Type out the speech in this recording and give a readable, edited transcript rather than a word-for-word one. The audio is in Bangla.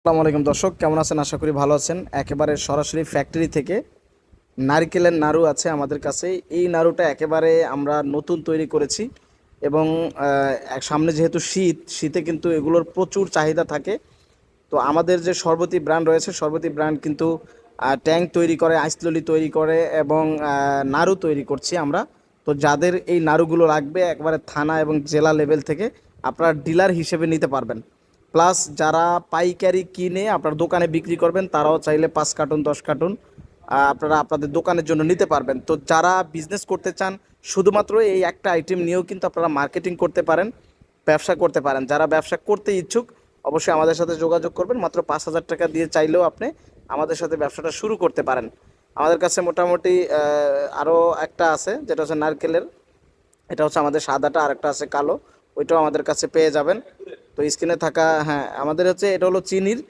আসসালামু আলাইকুম দর্শক, কেমন আছেন? আশা করি ভালো আছেন। একেবারে সরাসরি ফ্যাক্টরি থেকে নারকেলের নাড়ু আছে আমাদের কাছে। এই নাড়ুটা একেবারে আমরা নতুন তৈরি করেছি এবং সামনে যেহেতু শীতে কিন্তু এগুলোর প্রচুর চাহিদা থাকে। তো আমাদের যে সরবতি ব্র্যান্ড রয়েছে, সরবতি ব্র্যান্ড কিন্তু ট্যাঙ্ক তৈরি করে, আইসললি তৈরি করে এবং নাড়ু তৈরি করছি আমরা। তো যাদের এই নাড়ুগুলো লাগবে একবারে থানা এবং জেলা লেভেল থেকে আপনারা ডিলার হিসেবে নিতে পারবেন। প্লাস যারা পাইকারি কিনে আপনার দোকানে বিক্রি করবেন তারাও চাইলে 5 কার্টন 10 কার্টন আপনারা আপনাদের দোকানের জন্য নিতে পারবেন। তো যারা বিজনেস করতে চান শুধুমাত্র এই একটা আইটেম নিয়েও কিন্তু আপনারা মার্কেটিং করতে পারেন, ব্যবসা করতে পারেন। যারা ব্যবসা করতে ইচ্ছুক অবশ্যই আমাদের সাথে যোগাযোগ করবেন। মাত্র 5,000 টাকা দিয়ে চাইলেও আপনি আমাদের সাথে ব্যবসাটা শুরু করতে পারেন। আমাদের কাছে মোটামুটি আরও একটা আছে যেটা হচ্ছে নারকেলের, এটা হচ্ছে আমাদের সাদাটা, আর একটা আছে কালো, ওইটাও আমাদের কাছে পেয়ে যাবেন। তো স্ক্রিনে থাকা, হ্যাঁ আমাদের হচ্ছে এটা হলো চিনির,